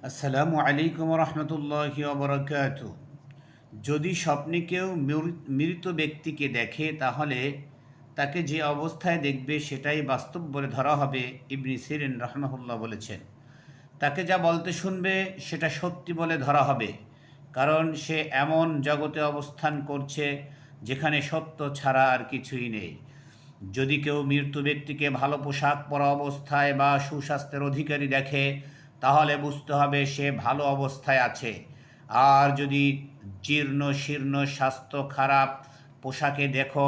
আসসালামু আলাইকুম রহমতুল্লাহি ওবরাকাতু। যদি স্বপ্নে কেউ মৃত ব্যক্তিকে দেখে তাহলে তাকে যে অবস্থায় দেখবে সেটাই বাস্তব বলে ধরা হবে। ইবনে সিরিন রাহমাহুল্লাহ বলেছেন, তাকে যা বলতে শুনবে সেটা সত্যি বলে ধরা হবে, কারণ সে এমন জগতে অবস্থান করছে যেখানে সত্য ছাড়া আর কিছুই নেই। যদি কেউ মৃত ব্যক্তিকে ভালো পোশাক পরা অবস্থায় বা সুস্বাস্থ্যের অধিকারী দেখে তাহলে বুঝতে হবে সে ভালো অবস্থায় আছে। আর যদি জীর্ণ শীর্ণ স্বাস্থ্য খারাপ পোশাকে দেখো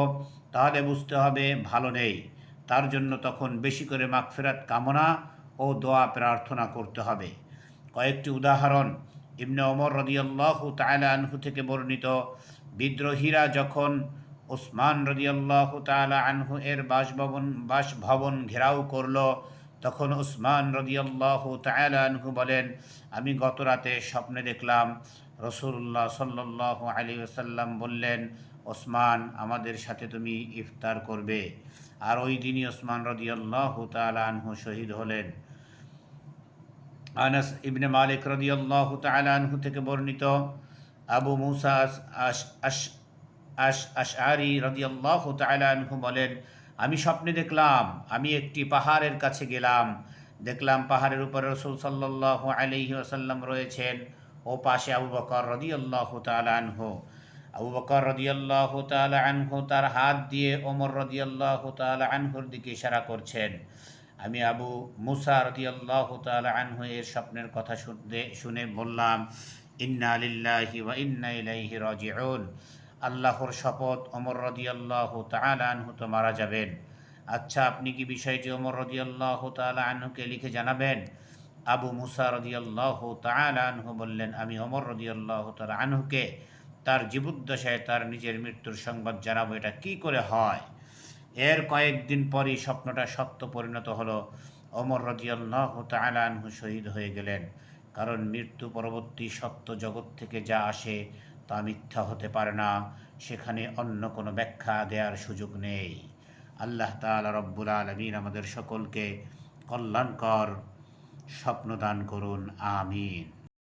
তাহলে বুঝতে হবে ভালো নেই। তার জন্য তখন বেশি করে মাগফিরাত কামনা ও দোয়া প্রার্থনা করতে হবে। কয়েকটি উদাহরণ: ইবনে ওমর রাদিয়াল্লাহু তাআলা আনহু থেকে বর্ণিত, বিদ্রোহীরা যখন ওসমান রাদিয়াল্লাহু তাআলা আনহু এর বাসভবন ঘেরাও করল, তখন ওসমান রাদিয়াল্লাহু তাআলা আনহু বলেন, আমি গত রাতে স্বপ্নে দেখলাম রাসূলুল্লাহ সাল্লাল্লাহু আলাইহি ওয়াসাল্লাম বললেন, ওসমান, আমাদের সাথে তুমি ইফতার করবে। আর ওই দিনই ওসমান রাদিয়াল্লাহু তাআলা আনহু শহীদ হলেন। আনাস ইবনে মালিক রাদিয়াল্লাহু তাআলা আনহু থেকে বর্ণিত, আবু মুসা আশআরি রাদিয়াল্লাহু তাআলা আনহু বলেন, আমি স্বপ্নে দেখলাম আমি একটি পাহাড়ের কাছে গেলাম। দেখলাম পাহাড়ের উপরে রাসূল সাল্লাল্লাহু আলাইহি ওয়াসাল্লাম রয়েছেন ও পাশে আবু বকর রাদিয়াল্লাহু তাআলা আনহু। আবু বকর রাদিয়াল্লাহু তাআলা আনহু তার হাত দিয়ে ওমর রাদিয়াল্লাহু তাআলা আনহুর দিকে ইশারা করছেন। আমি আবু মুসা রাদিয়াল্লাহু তাআলা আনহু এর স্বপ্নের কথা শুনে বললাম, ইন্না লিল্লাহি ওয়া ইন্না ইলাইহি রাজিউন। আল্লাহর শপথ, ওমর রাদিয়াল্লাহু তাআলা আনহু তো মারা যাবেন। আচ্ছা, আপনি কি বিষয়টি ওমর রাদিয়াল্লাহু তাআলা আনহুকে লিখে জানাবেন? আবু মুসা রাদিয়াল্লাহু তাআলা আনহু বললেন, আমি ওমর রাদিয়াল্লাহু তাআলা আনহুকে তার জীবদ্দশায় তার নিজের মৃত্যুর সংবাদ জানাবো। এটা কি করে হয়? এর কয়েকদিন পরই স্বপ্নটা সত্য পরিণত হলো। ওমর রাদিয়াল্লাহু তাআলা আনহু শহীদ হয়ে গেলেন। কারণ মৃত্যু পরবর্তী সত্য জগৎ থেকে যা আসে তা মিথ্যা হতে পারে না, সেখানে অন্য কোনো ব্যাখ্যা দেওয়ার সুযোগ নেই। আল্লাহ তাআলা রব্বুল আলামিন আমাদের সকলকে কল্যাণকর স্বপ্ন দান করুন। আমিন।